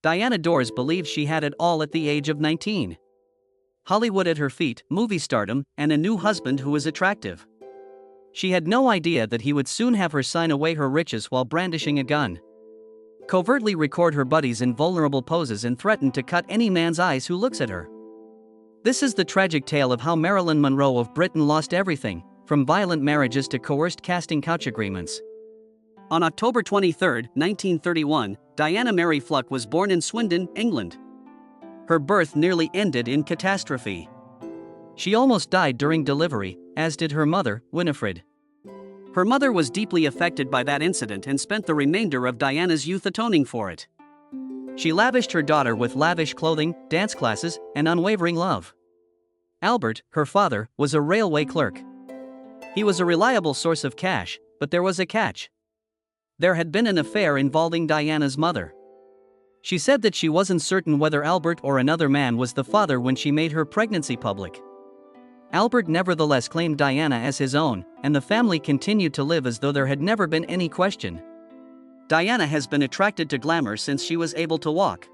Diana Dors believed she had it all at the age of 19. Hollywood at her feet, movie stardom, and a new husband who was attractive. She had no idea that he would soon have her sign away her riches while brandishing a gun, covertly record her buddies in vulnerable poses, and threaten to cut any man's eyes who looks at her. This is the tragic tale of how Marilyn Monroe of Britain lost everything, from violent marriages to coerced casting couch agreements. On October 23, 1931, Diana Mary Fluck was born in Swindon, England. Her birth nearly ended in catastrophe. She almost died during delivery, as did her mother, Winifred. Her mother was deeply affected by that incident and spent the remainder of Diana's youth atoning for it. She lavished her daughter with lavish clothing, dance classes, and unwavering love. Albert, her father, was a railway clerk. He was a reliable source of cash, but there was a catch. There had been an affair involving Diana's mother. She said that she wasn't certain whether Albert or another man was the father when she made her pregnancy public. Albert nevertheless claimed Diana as his own, and the family continued to live as though there had never been any question. Diana has been attracted to glamour since she was able to walk.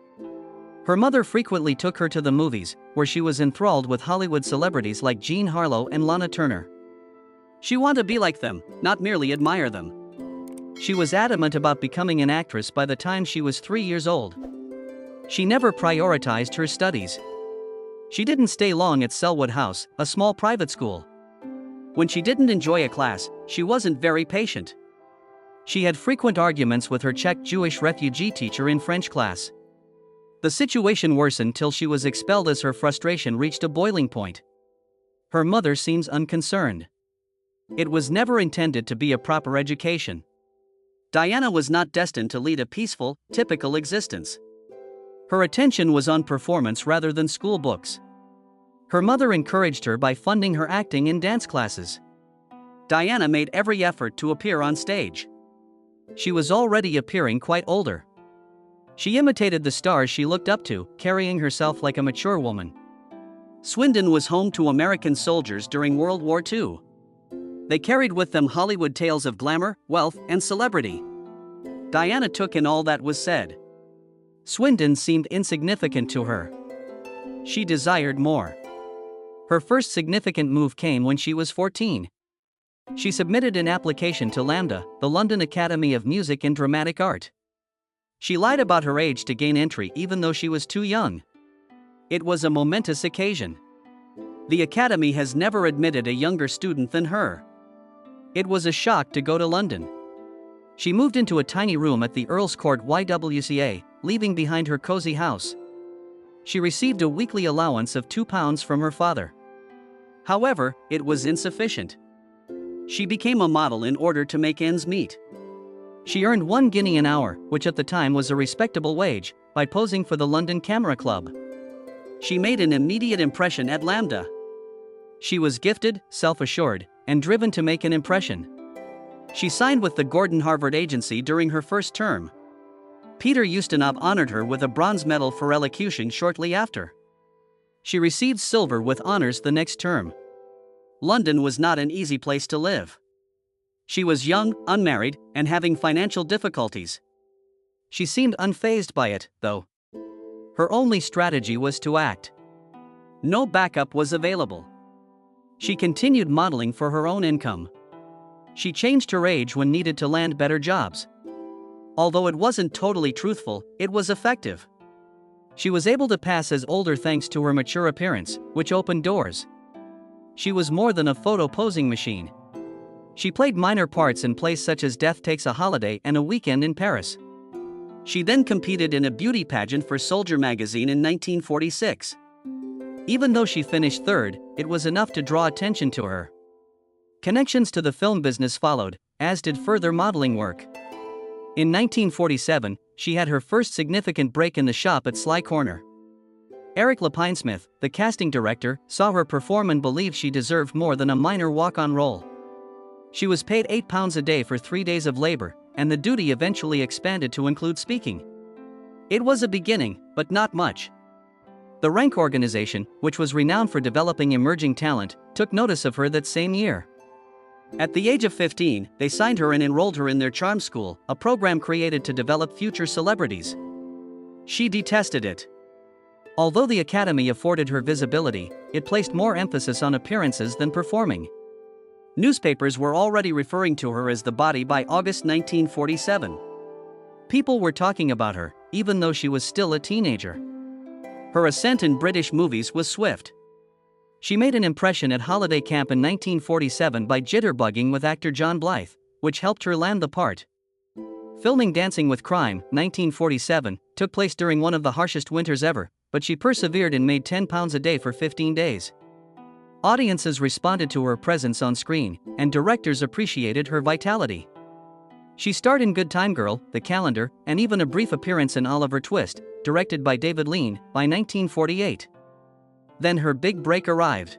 Her mother frequently took her to the movies, where she was enthralled with Hollywood celebrities like Jean Harlow and Lana Turner. She wanted to be like them, not merely admire them. She was adamant about becoming an actress by the time she was 3 years old. She never prioritized her studies. She didn't stay long at Selwood House, a small private school. When she didn't enjoy a class, she wasn't very patient. She had frequent arguments with her Czech Jewish refugee teacher in French class. The situation worsened till she was expelled as her frustration reached a boiling point. Her mother seems unconcerned. It was never intended to be a proper education. Diana was not destined to lead a peaceful, typical existence. Her attention was on performance rather than school books. Her mother encouraged her by funding her acting in dance classes. Diana made every effort to appear on stage. She was already appearing quite older. She imitated the stars she looked up to, carrying herself like a mature woman. Swindon was home to American soldiers during World War II. They carried with them Hollywood tales of glamour, wealth, and celebrity. Diana took in all that was said. Swindon seemed insignificant to her. She desired more. Her first significant move came when she was 14. She submitted an application to LAMDA, the London Academy of Music and Dramatic Art. She lied about her age to gain entry even though she was too young. It was a momentous occasion. The Academy has never admitted a younger student than her. It was a shock to go to London. She moved into a tiny room at the Earl's Court YWCA, leaving behind her cozy house. She received a weekly allowance of £2 from her father. However, it was insufficient. She became a model in order to make ends meet. She earned 1 guinea an hour, which at the time was a respectable wage, by posing for the London Camera Club. She made an immediate impression at LAMDA. She was gifted, self-assured, and driven to make an impression. She signed with the Gordon Harvard Agency during her first term. Peter Ustinov honored her with a bronze medal for elocution shortly after. She received silver with honors the next term. London was not an easy place to live. She was young, unmarried, and having financial difficulties. She seemed unfazed by it, though. Her only strategy was to act. No backup was available. She continued modeling for her own income. She changed her age when needed to land better jobs. Although it wasn't totally truthful, it was effective. She was able to pass as older thanks to her mature appearance, which opened doors. She was more than a photo posing machine. She played minor parts in plays such as Death Takes a Holiday and A Weekend in Paris. She then competed in a beauty pageant for Soldier magazine in 1946. Even though she finished third, it was enough to draw attention to her. Connections to the film business followed, as did further modeling work. In 1947, she had her first significant break in the shop at Sly Corner. Eric Lepinesmith, the casting director, saw her perform and believed she deserved more than a minor walk-on role. She was paid £8 a day for 3 days of labor, and the duty eventually expanded to include speaking. It was a beginning, but not much. The Rank organization, which was renowned for developing emerging talent, took notice of her that same year. At the age of 15, they signed her and enrolled her in their Charm School, a program created to develop future celebrities. She detested it. Although the Academy afforded her visibility, it placed more emphasis on appearances than performing. Newspapers were already referring to her as the body by August 1947. People were talking about her, even though she was still a teenager. Her ascent in British movies was swift. She made an impression at holiday camp in 1947 by jitterbugging with actor John Blyth, which helped her land the part. Filming Dancing with Crime, 1947, took place during one of the harshest winters ever, but she persevered and made £10 a day for 15 days. Audiences responded to her presence on screen, and directors appreciated her vitality. She starred in Good Time Girl, The Calendar, and even a brief appearance in Oliver Twist, directed by David Lean, by 1948. Then her big break arrived.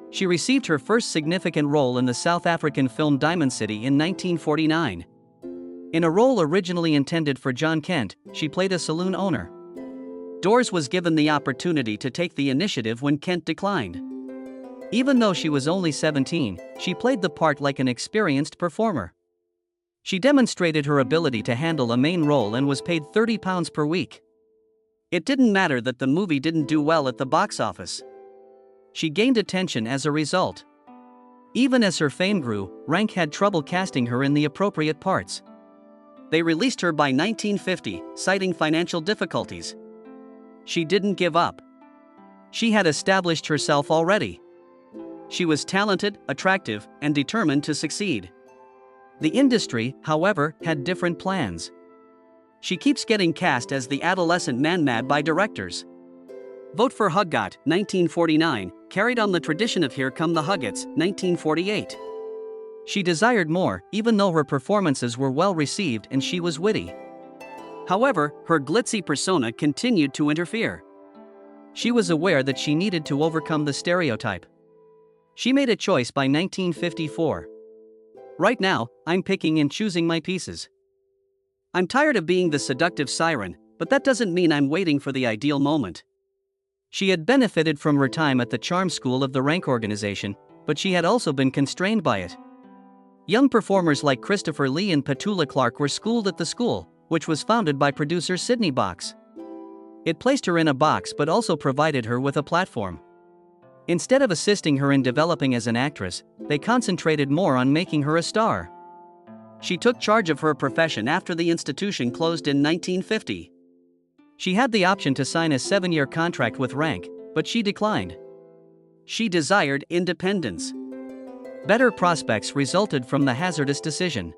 She received her first significant role in the South African film Diamond City in 1949. In a role originally intended for John Kent, she played a saloon owner. Dors was given the opportunity to take the initiative when Kent declined. Even though she was only 17, she played the part like an experienced performer. She demonstrated her ability to handle a main role and was paid £30 per week. It didn't matter that the movie didn't do well at the box office. She gained attention as a result. Even as her fame grew, Rank had trouble casting her in the appropriate parts. They released her by 1950, citing financial difficulties. She didn't give up. She had established herself already. She was talented, attractive, and determined to succeed. The industry, however, had different plans. She keeps getting cast as the adolescent man-mad by directors. Vote for Huggot, 1949, carried on the tradition of Here Come the Huggets, 1948. She desired more, even though her performances were well received and she was witty. However, her glitzy persona continued to interfere. She was aware that she needed to overcome the stereotype. She made a choice by 1954. Right now, I'm picking and choosing my pieces. I'm tired of being the seductive siren, but that doesn't mean I'm waiting for the ideal moment. She had benefited from her time at the charm school of the Rank organization, but she had also been constrained by it. Young performers like Christopher Lee and Petula Clark were schooled at the school, which was founded by producer Sidney Box. It placed her in a box but also provided her with a platform. Instead of assisting her in developing as an actress, they concentrated more on making her a star. She took charge of her profession after the institution closed in 1950. She had the option to sign a 7-year contract with Rank, but she declined. She desired independence. Better prospects resulted from the hazardous decision.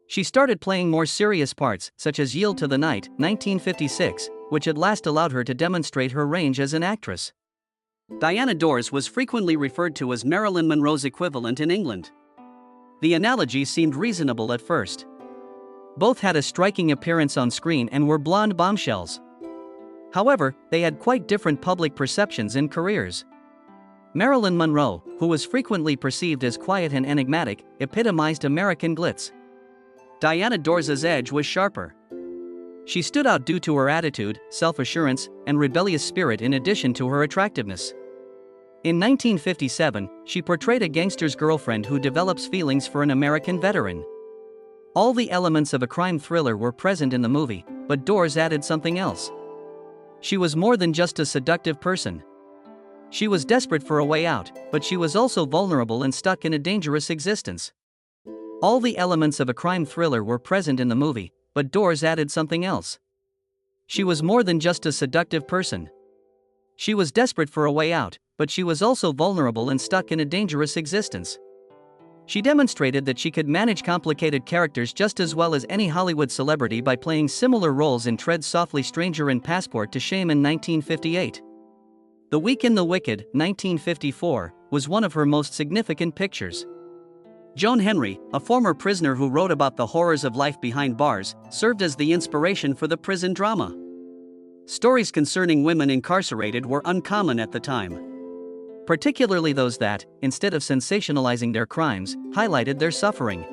She started playing more serious parts, such as Yield to the Night, 1956, which at last allowed her to demonstrate her range as an actress. Diana Dors was frequently referred to as Marilyn Monroe's equivalent in England. The analogy seemed reasonable at first. Both had a striking appearance on screen and were blonde bombshells. However, they had quite different public perceptions and careers. Marilyn Monroe, who was frequently perceived as quiet and enigmatic, epitomized American glitz. Diana Dors's edge was sharper. She stood out due to her attitude, self-assurance, and rebellious spirit in addition to her attractiveness. In 1957, she portrayed a gangster's girlfriend who develops feelings for an American veteran. All the elements of a crime thriller were present in the movie, but Dors added something else. She was more than just a seductive person. She was desperate for a way out, but she was also vulnerable and stuck in a dangerous existence. All the elements of a crime thriller were present in the movie, but Dors added something else. She was more than just a seductive person. She was desperate for a way out, but she was also vulnerable and stuck in a dangerous existence. She demonstrated that she could manage complicated characters just as well as any Hollywood celebrity by playing similar roles in Tread Softly Stranger and Passport to Shame in 1958. The Week in the Wicked, 1954, was one of her most significant pictures. Joan Henry, a former prisoner who wrote about the horrors of life behind bars, served as the inspiration for the prison drama. Stories concerning women incarcerated were uncommon at the time. Particularly those that, instead of sensationalizing their crimes, highlighted their suffering.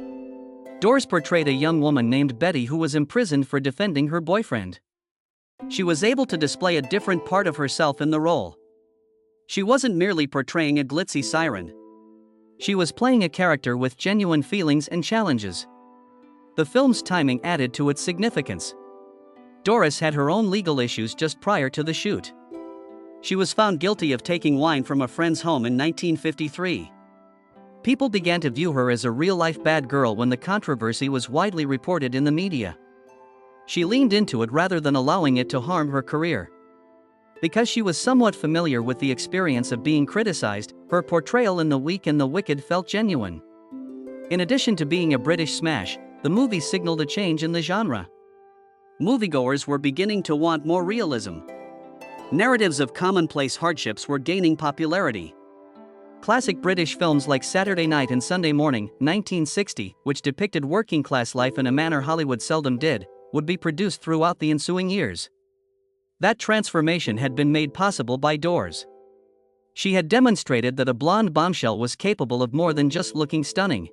Dors portrayed a young woman named Betty who was imprisoned for defending her boyfriend. She was able to display a different part of herself in the role. She wasn't merely portraying a glitzy siren. She was playing a character with genuine feelings and challenges. The film's timing added to its significance. Doris had her own legal issues just prior to the shoot. She was found guilty of taking wine from a friend's home in 1953. People began to view her as a real-life bad girl when the controversy was widely reported in the media. She leaned into it rather than allowing it to harm her career. Because she was somewhat familiar with the experience of being criticized, her portrayal in The Weak and the Wicked felt genuine. In addition to being a British smash, the movie signaled a change in the genre. Moviegoers were beginning to want more realism. Narratives of commonplace hardships were gaining popularity. Classic British films like Saturday Night and Sunday Morning, 1960, which depicted working-class life in a manner Hollywood seldom did, would be produced throughout the ensuing years. That transformation had been made possible by Dors. She had demonstrated that a blonde bombshell was capable of more than just looking stunning.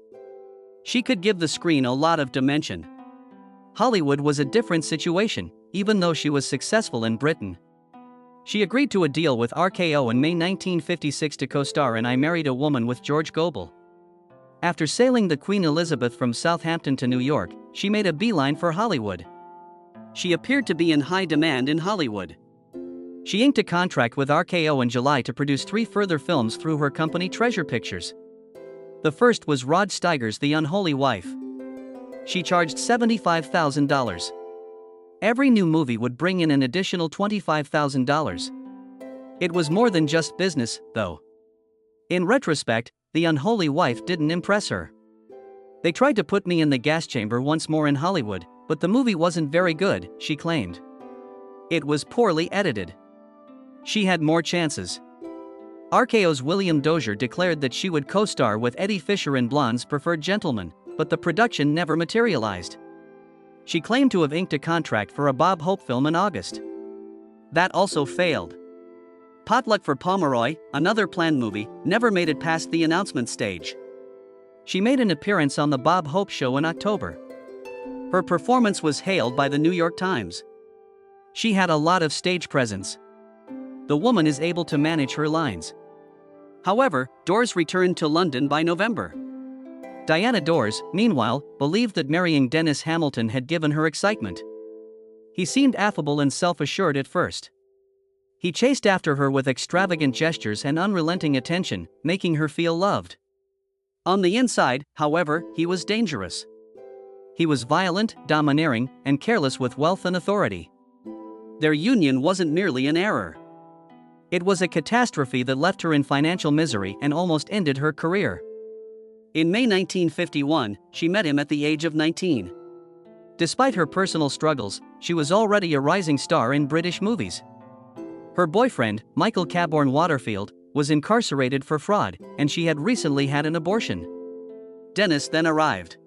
She could give the screen a lot of dimension. Hollywood was a different situation, even though she was successful in Britain. She agreed to a deal with RKO in May 1956 to co-star in I Married a Woman with George Gobel. After sailing the Queen Elizabeth from Southampton to New York, she made a beeline for Hollywood. She appeared to be in high demand in Hollywood. She inked a contract with RKO in July to produce 3 further films through her company Treasure Pictures. The first was Rod Steiger's The Unholy Wife. She charged $75,000. Every new movie would bring in an additional $25,000. It was more than just business, though. In retrospect, The Unholy Wife didn't impress her. They tried to put me in the gas chamber once more in Hollywood, but the movie wasn't very good, she claimed. It was poorly edited. She had more chances. RKO's William Dozier declared that she would co-star with Eddie Fisher in Blonde's Preferred Gentleman, but the production never materialized. She claimed to have inked a contract for a Bob Hope film in August. That also failed. Potluck for Pomeroy, another planned movie, never made it past the announcement stage. She made an appearance on the Bob Hope Show in October. Her performance was hailed by the New York Times. She had a lot of stage presence. The woman is able to manage her lines. However, Dors returned to London by November. Diana Dors, meanwhile, believed that marrying Dennis Hamilton had given her excitement. He seemed affable and self-assured at first. He chased after her with extravagant gestures and unrelenting attention, making her feel loved. On the inside, however, he was dangerous. He was violent, domineering, and careless with wealth and authority. Their union wasn't merely an error. It was a catastrophe that left her in financial misery and almost ended her career. In May 1951, she met him at the age of 19. Despite her personal struggles, she was already a rising star in British movies. Her boyfriend, Michael Caborn Waterfield, was incarcerated for fraud, and she had recently had an abortion. Dennis then arrived.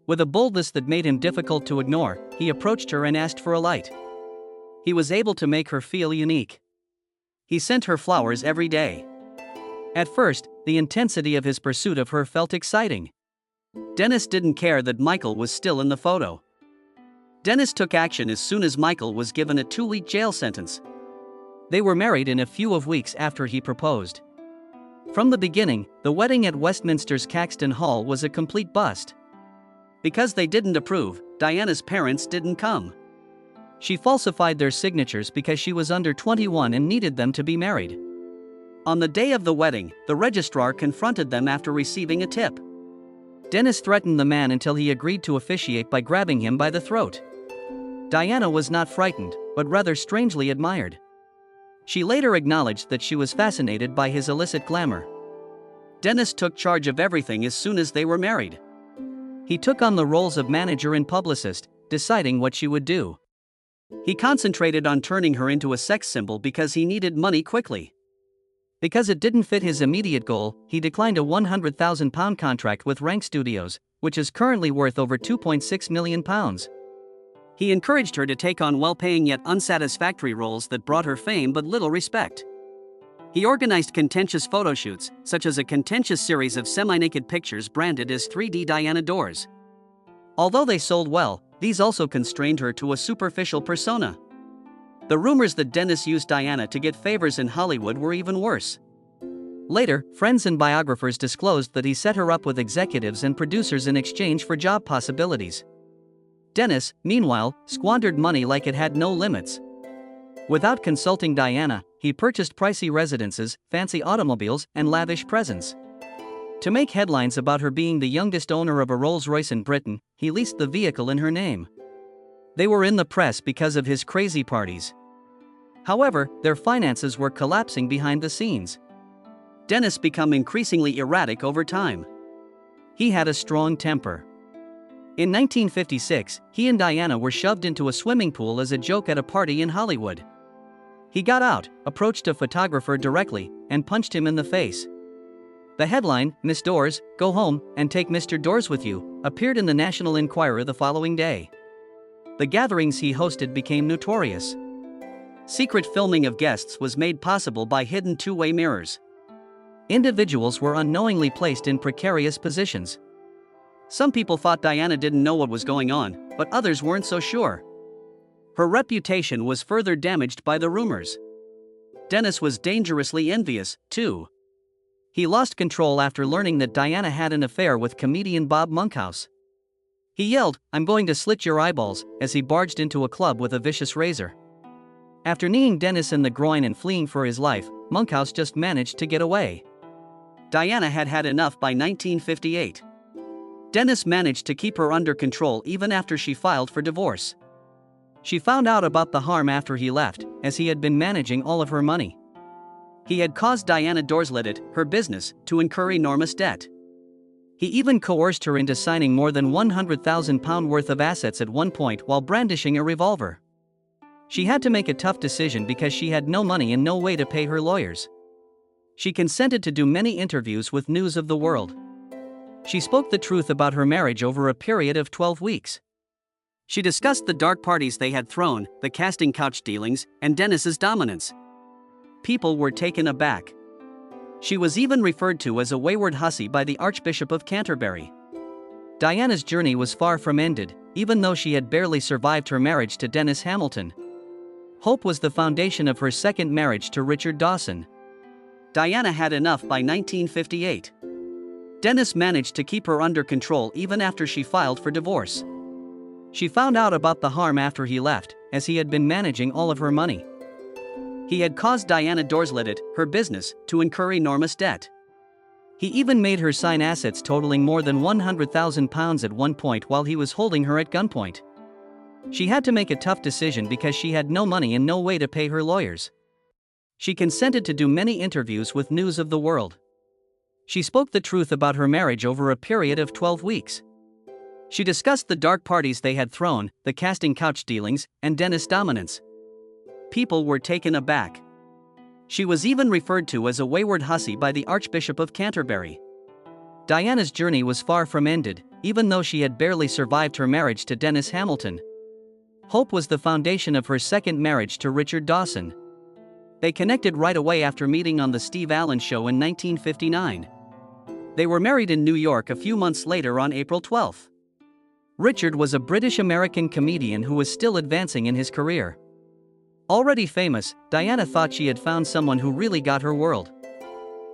With a boldness that made him difficult to ignore, he approached her and asked for a light. He was able to make her feel unique. He sent her flowers every day. At first, the intensity of his pursuit of her felt exciting. Dennis didn't care that Michael was still in the photo. Dennis took action as soon as Michael was given a 2-week jail sentence. They were married in a few weeks after he proposed. From the beginning, the wedding at Westminster's Caxton Hall was a complete bust. Because they didn't approve, Diana's parents didn't come. She falsified their signatures because she was under 21 and needed them to be married. On the day of the wedding, the registrar confronted them after receiving a tip. Dennis threatened the man until he agreed to officiate by grabbing him by the throat. Diana was not frightened, but rather strangely admired. She later acknowledged that she was fascinated by his illicit glamour. Dennis took charge of everything as soon as they were married. He took on the roles of manager and publicist, deciding what she would do. He concentrated on turning her into a sex symbol because he needed money quickly. Because it didn't fit his immediate goal, he declined a £100,000 contract with Rank Studios, which is currently worth over £2.6 million. He encouraged her to take on well-paying yet unsatisfactory roles that brought her fame but little respect. He organized contentious photo shoots, such as a contentious series of semi-naked pictures branded as 3D Diana Dors. Although they sold well, these also constrained her to a superficial persona. The rumors that Dennis used Diana to get favors in Hollywood were even worse. Later, friends and biographers disclosed that he set her up with executives and producers in exchange for job possibilities. Dennis, meanwhile, squandered money like it had no limits. Without consulting Diana, he purchased pricey residences, fancy automobiles, and lavish presents. To make headlines about her being the youngest owner of a Rolls-Royce in Britain, he leased the vehicle in her name. They were in the press because of his crazy parties. However, their finances were collapsing behind the scenes. Dennis became increasingly erratic over time. He had a strong temper. In 1956, he and Diana were shoved into a swimming pool as a joke at a party in Hollywood. He got out, approached a photographer directly, and punched him in the face. The headline, "Miss Dors, go home and take Mr. Dors with you," appeared in the National Enquirer the following day. The gatherings he hosted became notorious. Secret filming of guests was made possible by hidden two-way mirrors. Individuals were unknowingly placed in precarious positions. Some people thought Diana didn't know what was going on, but others weren't so sure. Her reputation was further damaged by the rumors. Dennis was dangerously envious, too. He lost control after learning that Diana had an affair with comedian Bob Monkhouse. He yelled, "I'm going to slit your eyeballs," as he barged into a club with a vicious razor. After kneeing Dennis in the groin and fleeing for his life, Monkhouse just managed to get away. Diana had had enough by 1958. Dennis managed to keep her under control even after she filed for divorce. She found out about the harm after he left, as he had been managing all of her money. He had caused Diana Dorslet, her business, to incur enormous debt. He even coerced her into signing more than £100,000 worth of assets at one point while brandishing a revolver. She had to make a tough decision because she had no money and no way to pay her lawyers. She consented to do many interviews with News of the World. She spoke the truth about her marriage over a period of 12 weeks. She discussed the dark parties they had thrown, the casting couch dealings, and Dennis's dominance. People were taken aback. She was even referred to as a wayward hussy by the Archbishop of Canterbury. Diana's journey was far from ended, even though she had barely survived her marriage to Dennis Hamilton. Hope was the foundation of her second marriage to Richard Dawson. Diana had enough by 1958. Dennis managed to keep her under control even after she filed for divorce. She found out about the harm after he left, as he had been managing all of her money. He had caused Diana Dorslet, her business, to incur enormous debt. He even made her sign assets totaling more than £100,000 at one point while he was holding her at gunpoint. She had to make a tough decision because she had no money and no way to pay her lawyers. She consented to do many interviews with News of the World. She spoke the truth about her marriage over a period of 12 weeks. She discussed the dark parties they had thrown, the casting couch dealings, and Dennis' dominance. People were taken aback. She was even referred to as a wayward hussy by the Archbishop of Canterbury. Diana's journey was far from ended, even though she had barely survived her marriage to Dennis Hamilton. Hope was the foundation of her second marriage to Richard Dawson. They connected right away after meeting on The Steve Allen Show in 1959. They were married in New York a few months later on April 12. Richard was a British-American comedian who was still advancing in his career. Already famous, Diana thought she had found someone who really got her world.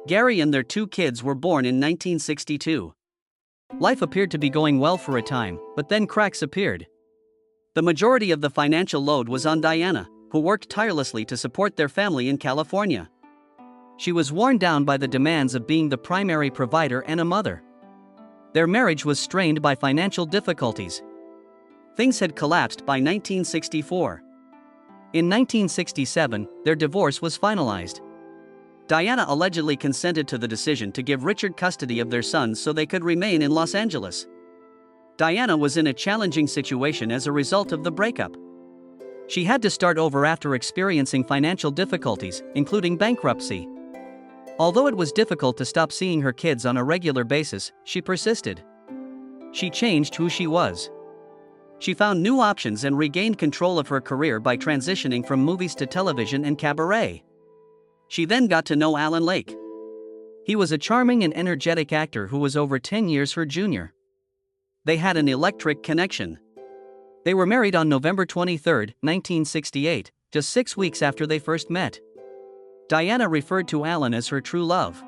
Gary and their two kids were born in 1962. Life appeared to be going well for a time, but then cracks appeared. The majority of the financial load was on Diana, who worked tirelessly to support their family in California. She was worn down by the demands of being the primary provider and a mother. Their marriage was strained by financial difficulties. Things had collapsed by 1964. In 1967, their divorce was finalized. Diana allegedly consented to the decision to give Richard custody of their sons so they could remain in Los Angeles. Diana was in a challenging situation as a result of the breakup. She had to start over after experiencing financial difficulties, including bankruptcy. Although it was difficult to stop seeing her kids on a regular basis, she persisted. She changed who she was. She found new options and regained control of her career by transitioning from movies to television and cabaret. She then got to know Alan Lake. He was a charming and energetic actor who was over 10 years her junior. They had an electric connection. They were married on November 23, 1968, just 6 weeks after they first met. Diana referred to Alan as her true love.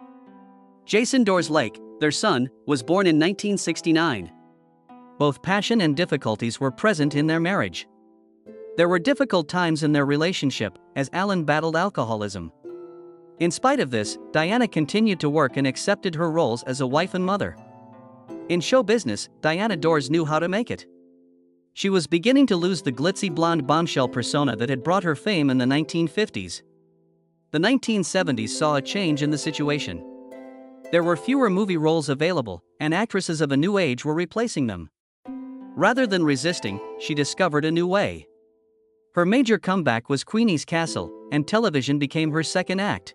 Jason Dors Lake, their son, was born in 1969. Both passion and difficulties were present in their marriage. There were difficult times in their relationship, as Alan battled alcoholism. In spite of this, Diana continued to work and accepted her roles as a wife and mother. In show business, Diana Dors knew how to make it. She was beginning to lose the glitzy blonde bombshell persona that had brought her fame in the 1950s. The 1970s saw a change in the situation. There were fewer movie roles available, and actresses of a new age were replacing them. Rather than resisting, she discovered a new way. Her major comeback was Queenie's Castle, and television became her second act.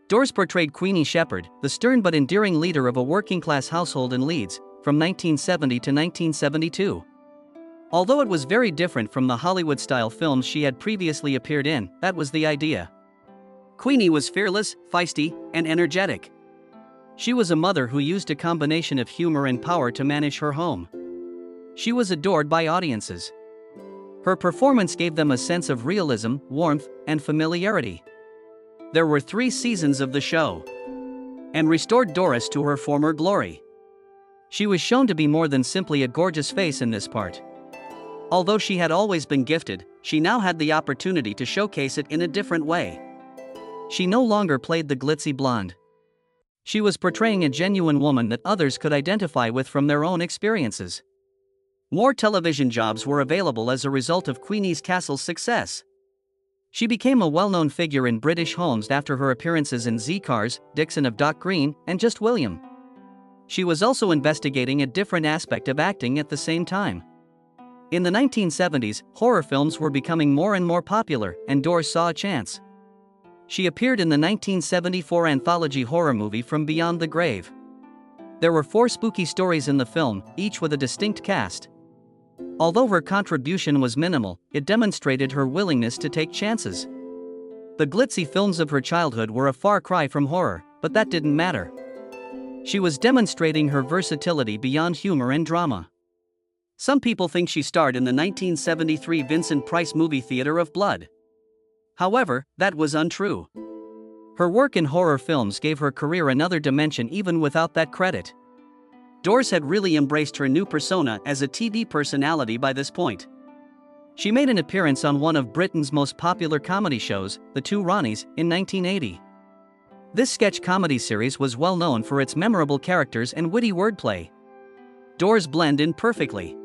Dors portrayed Queenie Shepherd, the stern but endearing leader of a working-class household in Leeds, from 1970 to 1972. Although it was very different from the Hollywood-style films she had previously appeared in, that was the idea. Queenie was fearless, feisty, and energetic. She was a mother who used a combination of humor and power to manage her home. She was adored by audiences. Her performance gave them a sense of realism, warmth, and familiarity. There were 3 seasons of the show, and restored Doris to her former glory. She was shown to be more than simply a gorgeous face in this part. Although she had always been gifted, she now had the opportunity to showcase it in a different way. She no longer played the glitzy blonde. She was portraying a genuine woman that others could identify with from their own experiences. More television jobs were available as a result of Queenie's Castle's success. She became a well-known figure in British homes after her appearances in Z-Cars, Dixon of Dock Green, and Just William. She was also investigating a different aspect of acting at the same time. In the 1970s, horror films were becoming more and more popular, and Dors saw a chance. She appeared in the 1974 anthology horror movie From Beyond the Grave. There were 4 spooky stories in the film, each with a distinct cast. Although her contribution was minimal, it demonstrated her willingness to take chances. The glitzy films of her childhood were a far cry from horror, but that didn't matter. She was demonstrating her versatility beyond humor and drama. Some people think she starred in the 1973 Vincent Price movie Theater of Blood. However, that was untrue. Her work in horror films gave her career another dimension even without that credit. Dors had really embraced her new persona as a TV personality by this point. She made an appearance on one of Britain's most popular comedy shows, The Two Ronnies, in 1980. This sketch comedy series was well known for its memorable characters and witty wordplay. Dors blend in perfectly.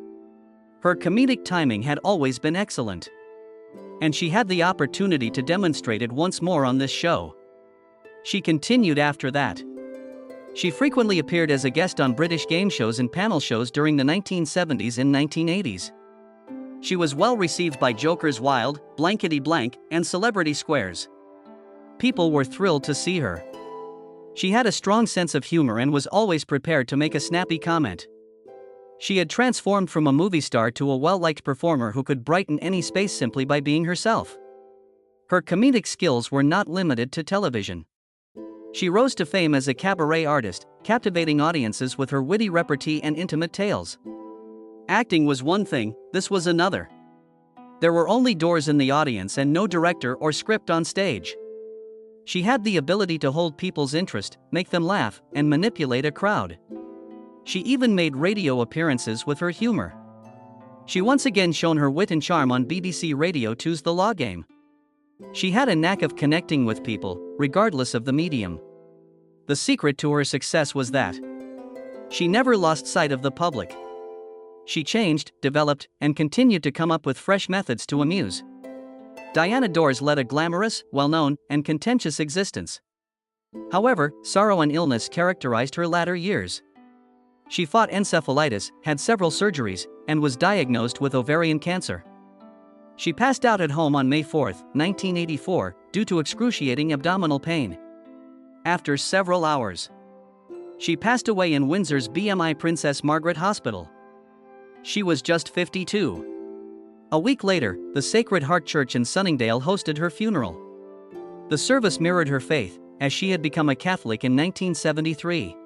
Her comedic timing had always been excellent, and she had the opportunity to demonstrate it once more on this show. She continued after that. She frequently appeared as a guest on British game shows and panel shows during the 1970s and 1980s. She was well received by Joker's Wild, Blankety Blank, and Celebrity Squares. People were thrilled to see her. She had a strong sense of humor and was always prepared to make a snappy comment. She had transformed from a movie star to a well-liked performer who could brighten any space simply by being herself. Her comedic skills were not limited to television. She rose to fame as a cabaret artist, captivating audiences with her witty repartee and intimate tales. Acting was one thing, this was another. There were only Dors in the audience and no director or script on stage. She had the ability to hold people's interest, make them laugh, and manipulate a crowd. She even made radio appearances with her humor. She once again shone her wit and charm on BBC Radio 2's The Law Game. She had a knack of connecting with people, regardless of the medium. The secret to her success was that she never lost sight of the public. She changed, developed, and continued to come up with fresh methods to amuse. Diana Dors led a glamorous, well-known, and contentious existence. However, sorrow and illness characterized her latter years. She fought encephalitis, had several surgeries, and was diagnosed with ovarian cancer. She passed out at home on May 4, 1984, due to excruciating abdominal pain. After several hours, she passed away in Windsor's BMI Princess Margaret Hospital. She was just 52. A week later, the Sacred Heart Church in Sunningdale hosted her funeral. The service mirrored her faith, as she had become a Catholic in 1973.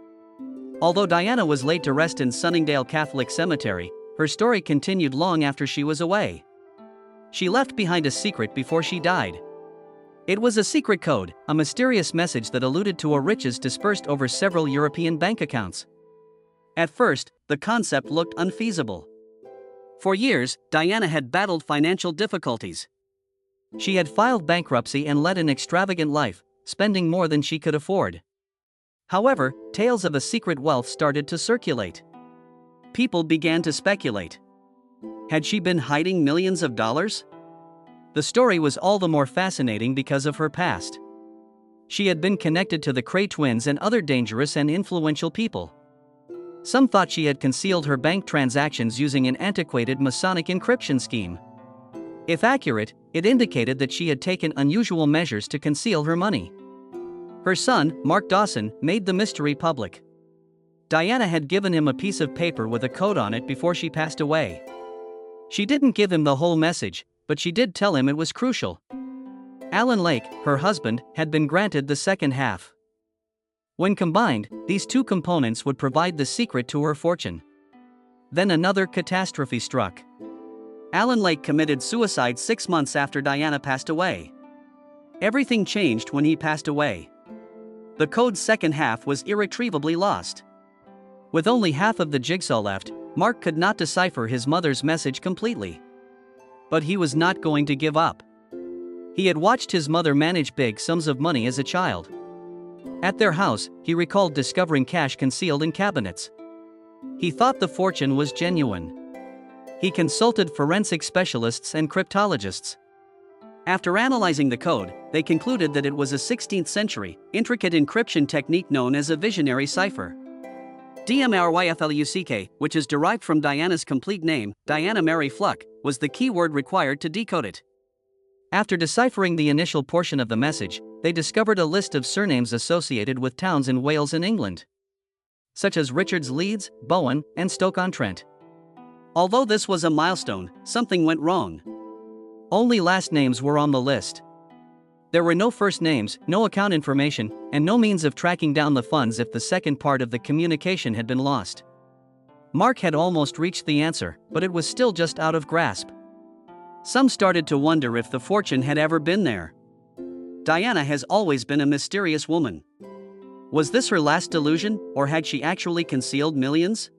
Although Diana was laid to rest in Sunningdale Catholic Cemetery, her story continued long after she was away. She left behind a secret before she died. It was a secret code, a mysterious message that alluded to her riches dispersed over several European bank accounts. At first, the concept looked unfeasible. For years, Diana had battled financial difficulties. She had filed bankruptcy and led an extravagant life, spending more than she could afford. However, tales of a secret wealth started to circulate. People began to speculate. Had she been hiding millions of dollars? The story was all the more fascinating because of her past. She had been connected to the Cray twins and other dangerous and influential people. Some thought she had concealed her bank transactions using an antiquated Masonic encryption scheme. If accurate, it indicated that she had taken unusual measures to conceal her money. Her son, Mark Dawson, made the mystery public. Diana had given him a piece of paper with a code on it before she passed away. She didn't give him the whole message, but she did tell him it was crucial. Alan Lake, her husband, had been granted the second half. When combined, these two components would provide the secret to her fortune. Then another catastrophe struck. Alan Lake committed suicide 6 months after Diana passed away. Everything changed when he passed away. The code's second half was irretrievably lost. With only half of the jigsaw left, Mark could not decipher his mother's message completely. But he was not going to give up. He had watched his mother manage big sums of money as a child. At their house, he recalled discovering cash concealed in cabinets. He thought the fortune was genuine. He consulted forensic specialists and cryptologists. After analyzing the code, they concluded that it was a 16th century, intricate encryption technique known as a visionary cipher. DMARYFLUCK, which is derived from Diana's complete name, Diana Mary Fluck, was the key word required to decode it. After deciphering the initial portion of the message, they discovered a list of surnames associated with towns in Wales and England, such as Richards, Leeds, Bowen, and Stoke-on-Trent. Although this was a milestone, something went wrong. Only last names were on the list. There were no first names, no account information, and no means of tracking down the funds if the second part of the communication had been lost. Mark had almost reached the answer, but it was still just out of grasp. Some started to wonder if the fortune had ever been there. Diana has always been a mysterious woman. Was this her last delusion, or had she actually concealed millions?